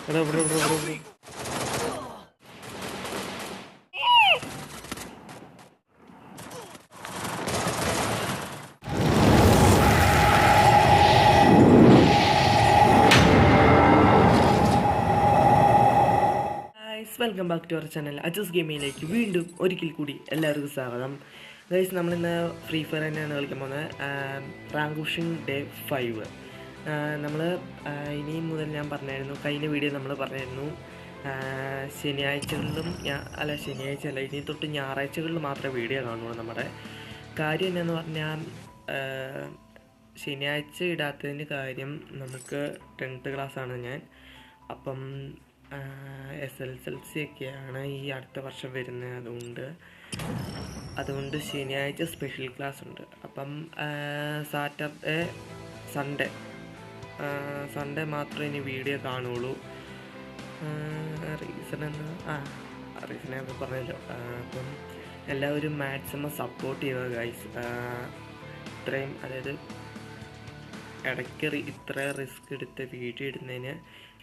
എടാ ഇവിടെ ഇവിടെ ഇവിടെ ഇവിടെ welcome back to our channel Ajas ഗെയിമിങ്ങിലേക്ക് വീണ്ടും ഒരിക്കൽ കൂടി എല്ലാവർക്കും സ്വാഗതം. ഗൈസ്, നമ്മളിന്ന് ഫ്രീ ഫയർ തന്നെയാണ് കളിക്കാൻ പോകുന്നത്. Rank pushing day 5. നമ്മൾ ഇനി മുതൽ ഞാൻ പറഞ്ഞായിരുന്നു, കഴിഞ്ഞ വീഡിയോ നമ്മൾ പറഞ്ഞായിരുന്നു ശനിയാഴ്ചകളിലും ശനിയാഴ്ച അല്ല, ഇനി തൊട്ട് ഞായറാഴ്ചകളിൽ മാത്രമേ വീഡിയോ കാണുള്ളൂ. നമ്മുടെ കാര്യം എന്നാന്ന് പറഞ്ഞാൽ ശനിയാഴ്ച ഇടാത്തതിൻ്റെ കാര്യം, നമുക്ക് 10th ക്ലാസ്സാണ് ഞാൻ. അപ്പം SSLC ഒക്കെയാണ് ഈ അടുത്ത വർഷം വരുന്നത്. അതുകൊണ്ട് ശനിയാഴ്ച സ്പെഷ്യൽ ക്ലാസ് ഉണ്ട്. അപ്പം സാറ്റർഡേ സൺഡേ മാത്രമേ ഇനി വീഡിയോ കാണുള്ളൂ. റീസൺ ഞാൻ പറഞ്ഞല്ലോ. അപ്പം എല്ലാവരും മാക്സിമം സപ്പോർട്ട് ചെയ്യുക ഗൈസ്. ഇത്രയും, അതായത് ഇടയ്ക്ക് ഇത്ര റിസ്ക് എടുത്ത് വീഡിയോ ഇടുന്നതിന്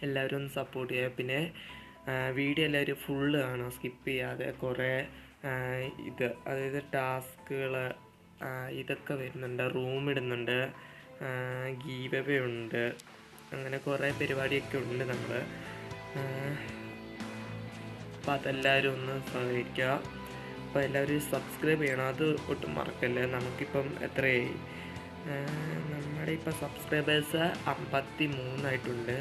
എല്ലാവരും ഒന്ന് സപ്പോർട്ട് ചെയ്യുക. പിന്നെ വീഡിയോ എല്ലാവരും ഫുള്ള് കാണുക, സ്കിപ്പ് ചെയ്യാതെ. കുറേ അതായത് ടാസ്കുകൾ ഇതൊക്കെ വരുന്നുണ്ട്, റൂം ഇടുന്നുണ്ട്, ഗീവ് അവേ ഉണ്ട്, അങ്ങനെ കുറേ പരിപാടിയൊക്കെ ഉണ്ട് നമ്മൾ. അപ്പോൾ അതെല്ലാവരും ഒന്ന് സഹകരിക്കുക. അപ്പോൾ എല്ലാവരും സബ്സ്ക്രൈബ് ചെയ്യണം, അത് ഒട്ടും മറക്കല്ലേ. നമുക്കിപ്പം എത്രയായി? നമ്മുടെ ഇപ്പം സബ്സ്ക്രൈബേഴ്സ് 53 ആയിട്ടുണ്ട്.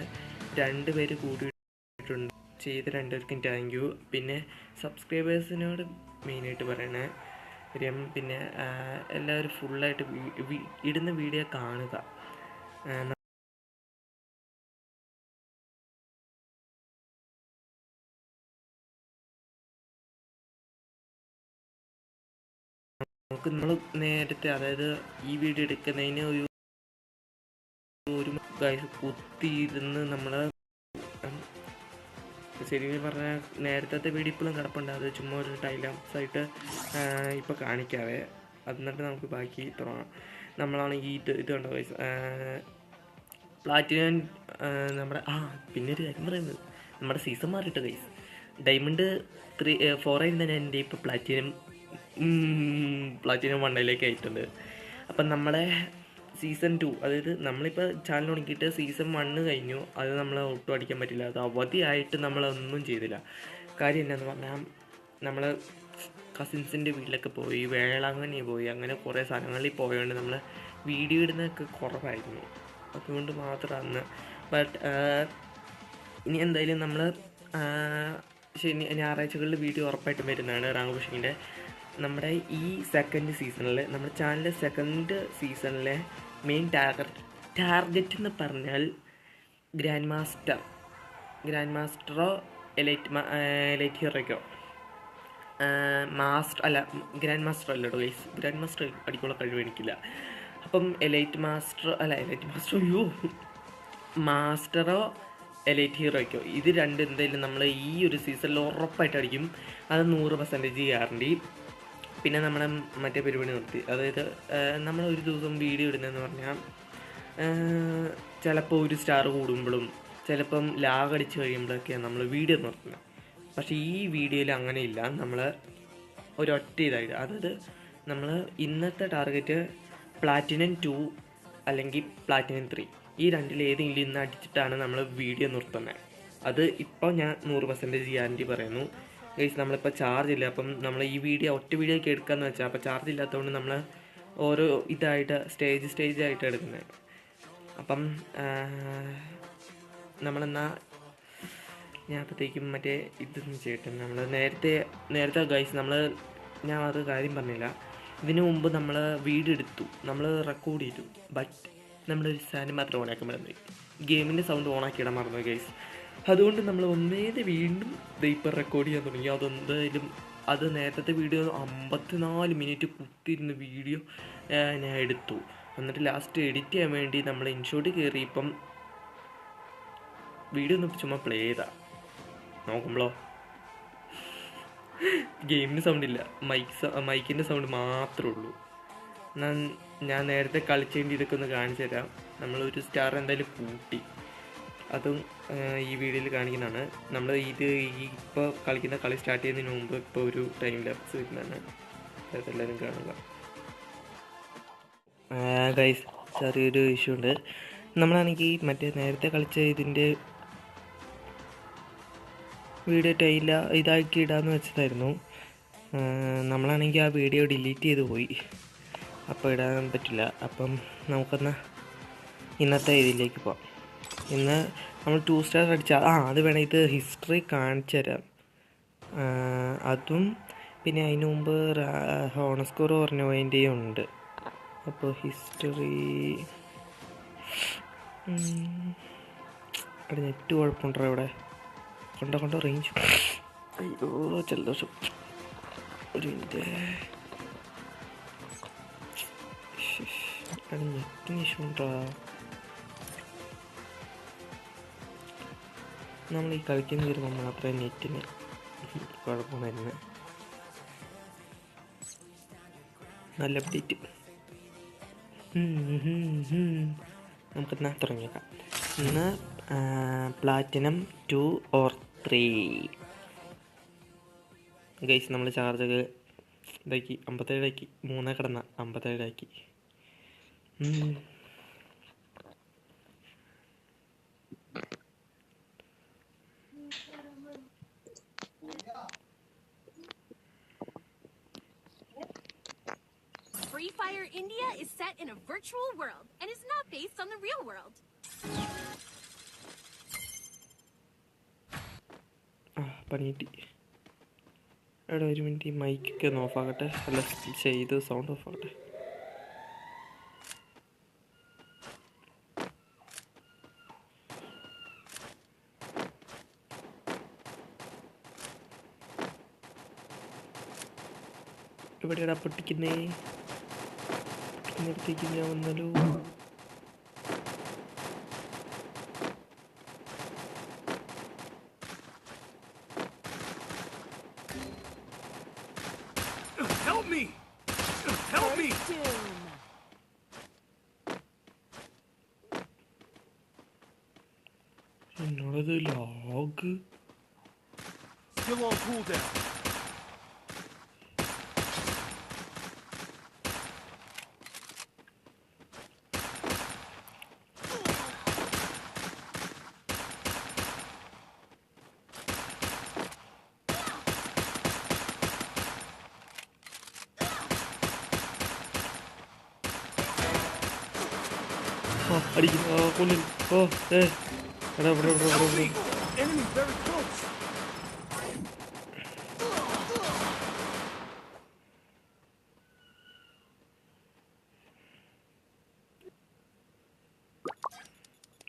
2 പേര് കൂടിയിട്ടുണ്ട്. ചെയ്ത് 2 പേർക്കും താങ്ക് യു. പിന്നെ സബ്സ്ക്രൈബേഴ്സിനോട് മെയിനായിട്ട് പറയണേ കാര്യം, പിന്നെ എല്ലാവരും ഫുള്ളായിട്ട് ഇടുന്ന വീഡിയോ കാണുക. നമ്മൾ നേരത്തെ, അതായത് ഈ വീഡിയോ എടുക്കുന്നതിന് ഒരു കുത്തിയിരുന്ന് നമ്മൾ, ശരിക്കും പറഞ്ഞാൽ നേരത്തെ വീഡിയോ ഇപ്പോഴും കിടപ്പുണ്ട്. അത് ചുമ്മാ ഒരു ടൈലാപ്സായിട്ട് ഇപ്പോൾ കാണിക്കാവേ. എന്നിട്ട് നമുക്ക് ബാക്കി തുടങ്ങാം. നമ്മളാണെങ്കിൽ ഇത് കണ്ടോ ഗൈസ്, പ്ലാറ്റിനം നമ്മുടെ പിന്നെ ഒരു കാര്യം പറയുന്നത്, നമ്മുടെ സീസൺ മാറിയിട്ട് ഗൈസ്. ഡയമണ്ട് 4 ആയിരുന്നു എൻ്റെ, ഇപ്പോൾ പ്ലാറ്റിനം 1 ആയിട്ടുണ്ട്. അപ്പം നമ്മുടെ സീസൺ 2, അതായത് നമ്മളിപ്പോൾ ചാനൽ തുടങ്ങിയിട്ട് സീസൺ 1 കഴിഞ്ഞു. അത് നമ്മൾ ഒട്ടും അടിക്കാൻ പറ്റില്ല. അത് അവധിയായിട്ട് നമ്മളൊന്നും ചെയ്തില്ല. കാര്യം എന്താണെന്ന് പറഞ്ഞാൽ, നമ്മൾ കസിൻസിൻ്റെ വീട്ടിലൊക്കെ പോയി, വേളാങ്കണ്ണി പോയി, അങ്ങനെ കുറേ സ്ഥലങ്ങളിൽ പോയതുകൊണ്ട് നമ്മൾ വീഡിയോ ഇടുന്നതൊക്കെ കുറവായിരുന്നു. അതുകൊണ്ട് മാത്രമാണ്. ബട്ട് ഇനി എന്തായാലും നമ്മൾ ഞായറാഴ്ചകളിൽ വീഡിയോ ഉറപ്പായിട്ടും വരുന്നതാണ് റാങ്ക് പുഷിങ്ങിൻ്റെ. നമ്മുടെ ഈ സെക്കൻഡ് സീസണിൽ, നമ്മുടെ ചാനലിലെ സെക്കൻഡ് സീസണിലെ മെയിൻ ടാർഗറ്റ് എന്ന് പറഞ്ഞാൽ ഗ്രാൻഡ് മാസ്റ്ററോ എലൈറ്റ് ഹീറോയ്ക്കോ ഗ്രാൻഡ് മാസ്റ്റർ അല്ല കേട്ടോ ഗൈസ്. ഗ്രാൻഡ് മാസ്റ്റർ അടിക്കുള്ള കഴിവ് എനിക്കില്ല. അപ്പം മാസ്റ്ററോ എലൈറ്റ് ഹീറോയ്ക്കോ, ഇത് രണ്ടും എന്തായാലും നമ്മൾ ഈ ഒരു സീസണിൽ ഉറപ്പായിട്ട് അടിക്കും. അത് 100% ഗ്യാരണ്ടി. പിന്നെ നമ്മുടെ മറ്റേ പരിപാടി നിർത്തി, അതായത് നമ്മൾ ഒരു ദിവസം വീഡിയോ ഇടുന്നതെന്ന് പറഞ്ഞാൽ ചിലപ്പോൾ 1 സ്റ്റാർ കൂടുമ്പോഴും ചിലപ്പം ലാഗ് അടിച്ച് കഴിയുമ്പോഴൊക്കെയാണ് നമ്മൾ വീഡിയോ നിർത്തുന്നത്. പക്ഷേ ഈ വീഡിയോയിൽ അങ്ങനെയില്ല. നമ്മൾ ഒരൊറ്റ ഇതായിട്ട്, അതായത് നമ്മൾ ഇന്നത്തെ ടാർഗറ്റ് പ്ലാറ്റിനം 2 അല്ലെങ്കിൽ പ്ലാറ്റിനം 3, ഈ രണ്ടിൽ ഏതെങ്കിലും ഇന്ന് അടിച്ചിട്ടാണ് നമ്മൾ വീഡിയോ നിർത്തുന്നത്. അത് ഇപ്പോൾ ഞാൻ 100% ഗ്യാരണ്ടി പറയുന്നു ഗൈസ്. നമ്മളിപ്പോൾ ചാർജ് ഇല്ല, അപ്പം നമ്മൾ ഈ വീഡിയോ ഒറ്റ വീഡിയോ ഒക്കെ എടുക്കാമെന്ന് വെച്ചാൽ, അപ്പോൾ ചാർജ് ഇല്ലാത്തതുകൊണ്ട് നമ്മൾ ഓരോ ഇതായിട്ട് സ്റ്റേജ് ആയിട്ട് എടുക്കുന്നത്. അപ്പം നമ്മളെന്നാൽ ഞാൻ അപ്പോഴത്തേക്കും മറ്റേ ഇതൊന്നും ചെയ്യട്ടെ. നമ്മൾ നേരത്തെ ഗൈസ്, ഞാൻ അത് കാര്യം പറഞ്ഞില്ല. ഇതിനു മുമ്പ് നമ്മൾ വീഡിയോ എടുത്തു, നമ്മൾ റെക്കോർഡ് ചെയ്തു. ബട്ട് നമ്മളൊരു സാധനം മാത്രം ഓണാക്കാൻ മറന്നു, ഗെയിമിൻ്റെ സൗണ്ട് ഓണാക്കിയിടാൻ മറന്നു ഗൈസ്. അതുകൊണ്ട് നമ്മൾ വീണ്ടും ഇപ്പോൾ റെക്കോർഡ് ചെയ്യാൻ തുടങ്ങി. അതെന്തായാലും അത് നേരത്തെ വീഡിയോ 54 മിനിറ്റ് കുത്തിയിരുന്ന വീഡിയോ ഞാൻ എടുത്തു. എന്നിട്ട് ലാസ്റ്റ് എഡിറ്റ് ചെയ്യാൻ വേണ്ടി നമ്മൾ ഇൻഷോട്ട് കയറി ഇപ്പം വീഡിയോ ഒന്ന് ചുമ്മാ പ്ലേ ചെയ്താ നോക്കുമ്പോഴോ ഗെയിമിന് സൗണ്ട് ഇല്ല, മൈക്കിൻ്റെ സൗണ്ട് മാത്രമേ ഉള്ളൂ. ഞാൻ നേരത്തെ കളിച്ചതിൻ്റെ ഇതൊക്കെ ഒന്ന് കാണിച്ചു തരാം. നമ്മളൊരു സ്റ്റാർ എന്തായാലും കൂട്ടി. അതും ഈ വീഡിയോയിൽ കാണിക്കുന്നതാണ്. നമ്മൾ ഇത് ഇപ്പോൾ കളിക്കുന്ന കളി സ്റ്റാർട്ട് ചെയ്യുന്നതിന് മുമ്പ് ഇപ്പോൾ ഒരു ടൈം ലാപ്സ് വരുന്നതാണ്. അതെല്ലാവരും കാണുക. ഗൈസ്, ചെറിയൊരു ഇഷ്യൂ ഉണ്ട്. നമ്മളാണെങ്കിൽ മറ്റേ നേരത്തെ കളിച്ച ഇതിൻ്റെ വീഡിയോ ടൈല ഇതാക്കി ഇടാമെന്ന് വെച്ചതായിരുന്നു. നമ്മളാണെങ്കിൽ ആ വീഡിയോ ഡിലീറ്റ് ചെയ്ത് പോയി. അപ്പോൾ ഇടാൻ പറ്റില്ല. അപ്പം നമുക്കൊന്ന് ഇന്നത്തെ ഇതിലേക്ക് പോവാം. ഇന്ന് നമ്മൾ 2 സ്റ്റാർ അടിച്ചാൽ അത് വേണം. ഇത് ഹിസ്റ്ററി കാണിച്ചു തരാം. അതും പിന്നെ അതിന് മുമ്പ് ഹോണർ സ്കോർ പറഞ്ഞതിൻ്റെയും ഉണ്ട്. അപ്പോൾ ഹിസ്റ്ററി അവിടെ നെറ്റ് കുഴപ്പമുണ്ടോ? ഇവിടെ കൊണ്ടോ റേഞ്ച്. അയ്യോ ജലദോഷം. ഒരു മിനിറ്റ്. അവിടെ നെറ്റിന് ഇഷ്യൂ ഉണ്ടോ? നമ്മൾ ഈ കളിക്കുന്ന വരുമ്പോൾ മാത്രമേ നെറ്റിന് കുഴപ്പം വരുന്നത്. നല്ല അപ്ഡേറ്റ്. നമുക്കെന്നാ തുടങ്ങിയേക്കാം. ഇന്ന് പ്ലാറ്റിനം 2 or 3. ഗൈസ്, നമ്മൾ ചാർജൊക്കെ ഇതാക്കി 57 ആക്കി. 3 കിടന്ന 57 ആക്കി. Free Fire India is set in a virtual world and is not based on the real world. പണി കിട്ടി. എവിടെ ഒരു മിനിറ്റ്, ഈ മൈക്കൊക്കെ ഒന്ന് ഓഫാക്കട്ടെ. അല്ല ചെയ്ത് സൗണ്ട് ഓഫാക്കട്ടെ. എവിടെയാടാ പൊട്ടിക്കുന്നേ? പൊട്ടിക്കുന്നിടത്തേക്ക് ഞാൻ വന്നാലോ? എന്നോടത് ലാഗ്. അടിക്കുന്നു. കൊല്ലും. എടാ ഇവിടെ.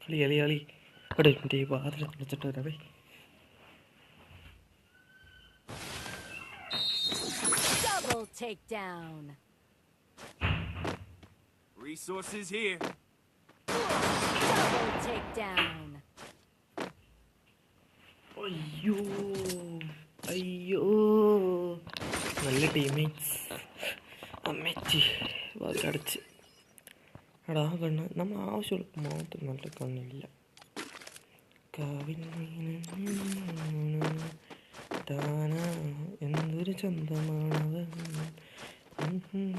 കളി അവിടെ എൻ്റെ ഈ വാതിൽ വിളിച്ചിട്ട് വരാവേ. Double takedown. Resources here. Double takedown. അയ്യോ നല്ല ടീമേറ്റ്സ്. അമ്മച്ചി വാതിലടച്ച്. എടാ കണ്ണ് നമ്മൾ ആവശ്യമുള്ള മാത്രം നല്ല കണ്ണില്ല. കാവിൻ താന എന്തൊരു ചന്തമാണവൻ. കാവിൽ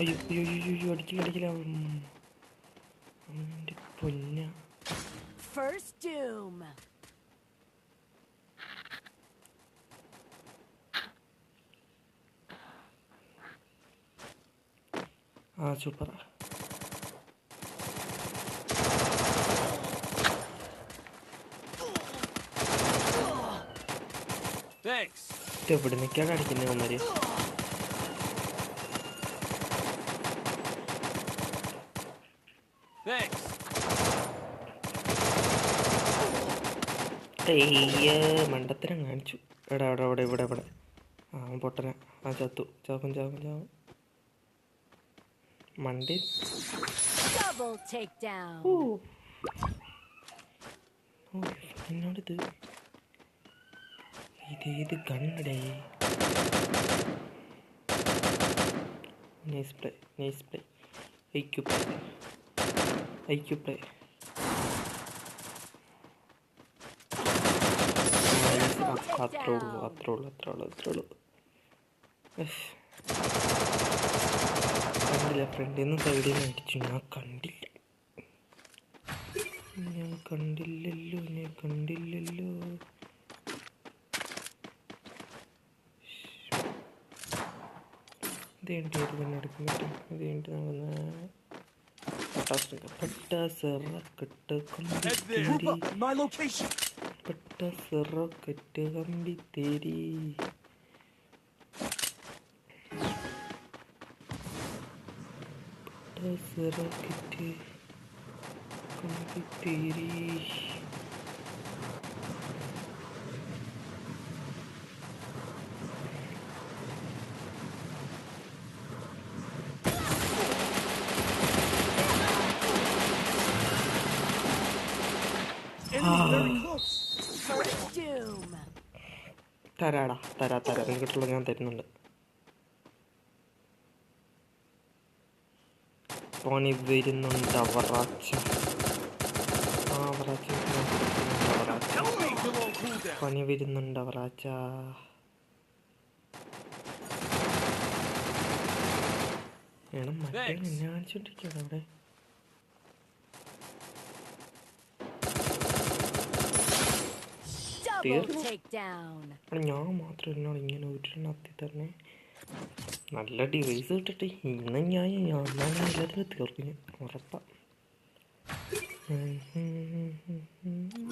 അയ്യോ അടിക്കില്ല. എൻ്റെ പൊന്ന. First doom. സൂപ്പർ. എവിടെ നിൽക്കാണ് അടിക്കുന്നത് അവന്മാര്? തെയ്യ മണ്ടത്തരം കാണിച്ചു. എടാ അവിടെ അവിടെ ഇവിടെ ഇവിടെ പൊട്ടന ചത്തു. ചാവും ചാവും ചാവും. മണ്ടി Double takedown. എന്നോടിത് ഇതേത് കണ്ണടേ. Nice play nice play. IQ play IQ play. അത്രേ ഉള്ളൂ അത്രേ ഉള്ളൂ അത്രേ ഉള്ളൂ അത്രേ ഉള്ളൂ. കണ്ടില്ല ഫ്രണ്ടിൽ നിന്ന് സൈഡിൽ നിന്ന് അടിച്ചു. ഞാൻ കണ്ടില്ലല്ലോ ഞാൻ കണ്ടില്ലല്ലോ. ഇതേണ്ടി ഒരു കണ്ണെടുക്കാൻ പറ്റും. ഇതേണ്ടി പട്ടാസറക്കെട്ട് കമ്പിത്തേരി പട്ടാസറക്കെട്ട് കമ്പിത്തേരി. പട്ടാസറക്കെട്ട് കമ്പിത്തേരി. First doom. തരാടാ തരാ നിങ്ങട്ടുള്ള ഞാൻ തരുന്നുണ്ട്. പണി വരുന്നുണ്ട് അവറാച്ച. പണി വരുന്നുണ്ട് അവറാച്ച. വേണം മറ്റേ എന്നെ കാണിച്ചോണ്ടിരിക്കുകയാണ് അവിടെ. ഞാൻ മാത്രം എന്നോട് ഇങ്ങനെ ഒരെണ്ണത്തി തന്നെ നല്ല ഡിവൈസ് കിട്ടട്ടെ. ഇന്ന് ഞാൻ എല്ലാത്തിനും തീർക്കും ഞാൻ ഉറപ്പാ.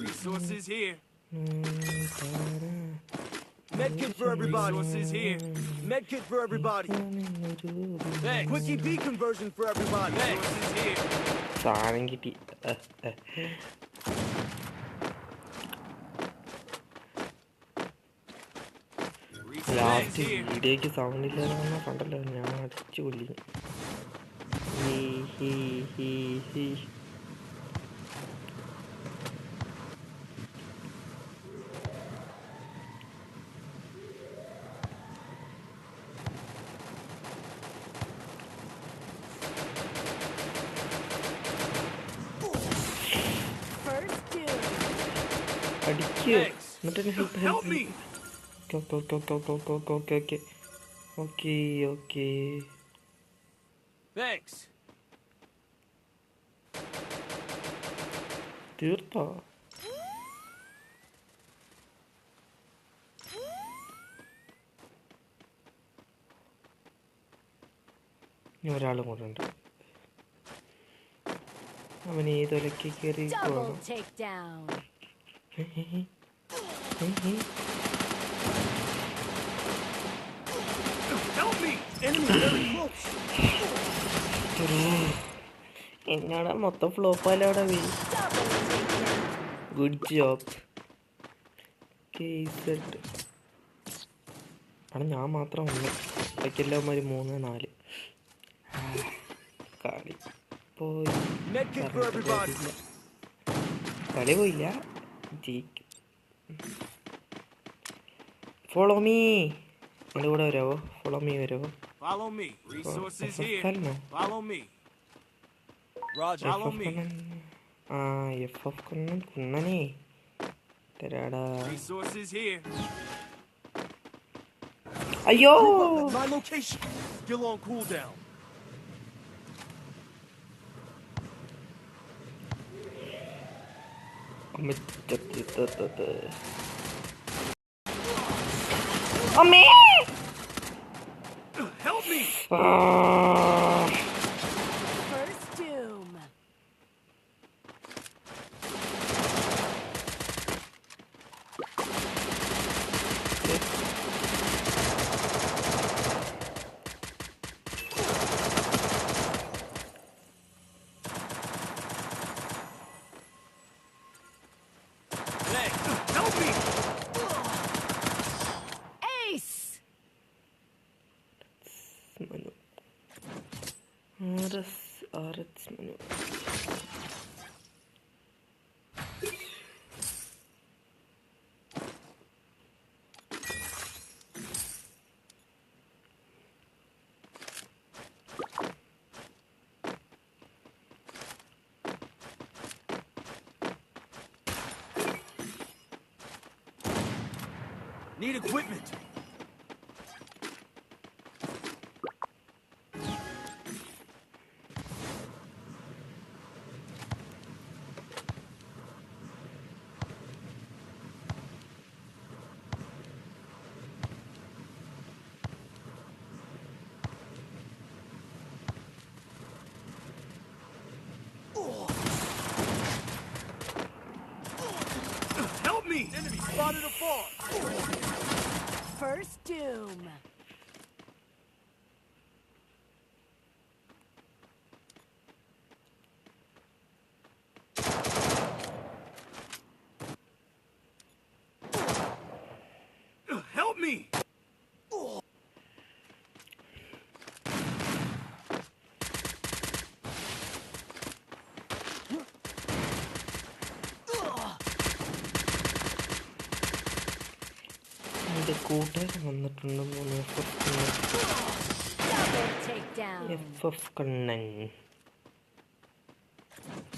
Resources here. Medkit for everybody. Resources here. Medkit for everybody. Quickie B conversion for everybody. Resources here. സാധനം കിട്ടി. ലാസ്റ്റ് വീഡിയോക്ക് സൗണ്ട് ഇല്ലാതെ വന്നാൽ കണ്ടല്ലോ ഞാൻ അടിച്ചു കൊല്ലി. അടിക്കുക എന്നിട്ട് ഹെൽപ്പ് ഹെൽപ്പ്. ഓക്കെ. Thanks. തീർത്തോ? ഇനി ഒരാളും കൂടെ ഉണ്ട്. അവൻ ഏതൊലക്ക് കയറി Double takedown. Help me! Enemy very close. എന്നാടാ മൊത്തം ഫ്ലോപ്പാലോടെ പോയി. Good job. അവിടെ ഞാൻ മാത്രം ഒന്ന് ബാക്കിയെല്ലാവന്മാർ 3 4 കളി പോയി. Medkit for everybody. കളി പോയില്ല, ജയിക്കും. Follow me. എൻ്റെ കൂടെ വരാവോ? ഫോളോ മീ വരാവോ? Follow me. Resources here. Follow me. Roger. Follow me. FF കുന്നനെ തരാടാ. Resources here. അയ്യോ My location. Still on cooldown. അമ്മേ. Help me! First doom. Thanks. Help RX menu. Need equipment. Help me! Enemy spotted afar. First doom. Help me! എൻ്റെ കൂട്ടുകാരൻ വന്നിട്ടുണ്ട്. Double takedown. FF Kannan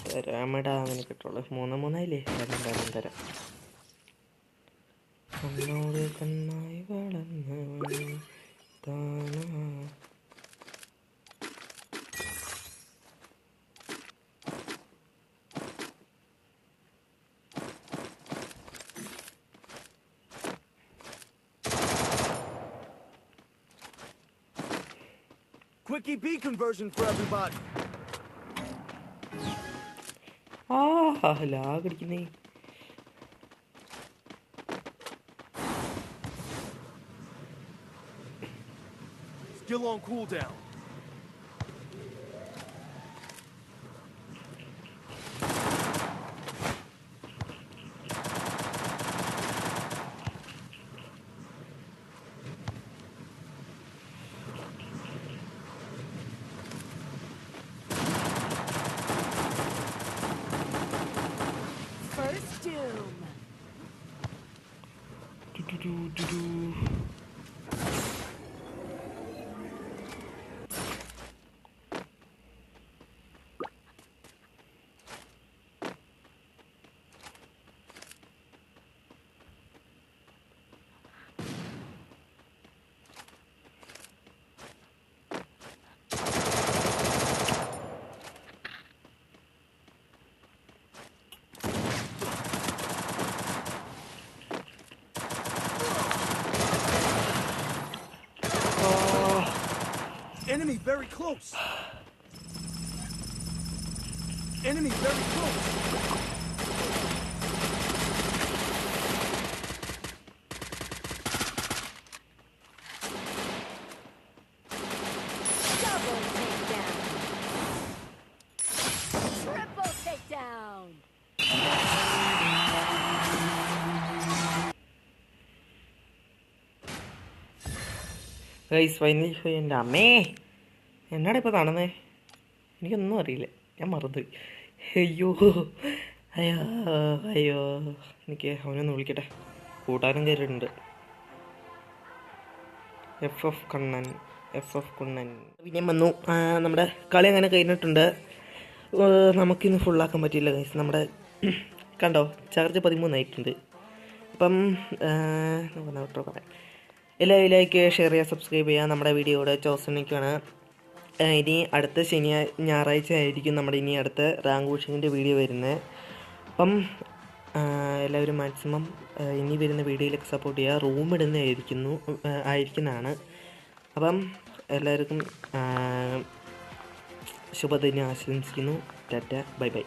തരാമടാ. അങ്ങനെ കിട്ടുള്ളൂ. 3-3 തരാം. കണ്ണോട് കണ്ണായി വളർന്നവൻ Thana. Quickie B conversion for everybody. ലാഗടിക്കുന്നേ. Still on cooldown. First doom. Enemy very close. Enemy very close. Double takedown. Triple takedown. Guys finally പോയി. എൻ്റെ അമ്മേ, എന്നാടാ ഇപ്പോൾ നടന്നേ? എനിക്കൊന്നും അറിയില്ല, ഞാൻ മറന്നുപോയി. അയ്യോ അയ്യോ അയ്യോ. എനിക്ക് അവനൊന്ന് വിളിക്കട്ടെ. കൂട്ടാനും കയറിയിട്ടുണ്ട്. FF കണ്ണൻ. പിന്നെ വന്നു. നമ്മുടെ കളി അങ്ങനെ കഴിഞ്ഞിട്ടുണ്ട്. നമുക്കിന്ന് ഫുള്ളാക്കാൻ പറ്റിയില്ല ഗൈസ്. നമ്മുടെ കണ്ടോ, ചാർജ് 13 ആയിട്ടുണ്ട്. അപ്പം പറയാം, എല്ലാവരും ലൈക്ക് ചെയ്യുക, ഷെയർ ചെയ്യുക, സബ്സ്ക്രൈബ് ചെയ്യുക. നമ്മുടെ വീഡിയോയുടെ ചോസനിക്കാണ്. ഇനി അടുത്ത ഞായറാഴ്ച ആയിരിക്കും നമ്മുടെ ഇനി അടുത്ത റാങ്ക് പുഷിങ്ങിൻ്റെ വീഡിയോ വരുന്നത്. അപ്പം എല്ലാവരും മാക്സിമം ഇനി വരുന്ന വീഡിയോയിലൊക്കെ സപ്പോർട്ട് ചെയ്യുക. റൂം ആയിരിക്കുന്നതാണ്. അപ്പം എല്ലാവർക്കും ശുഭദിനം ആശംസിക്കുന്നു. Tata, bye bye.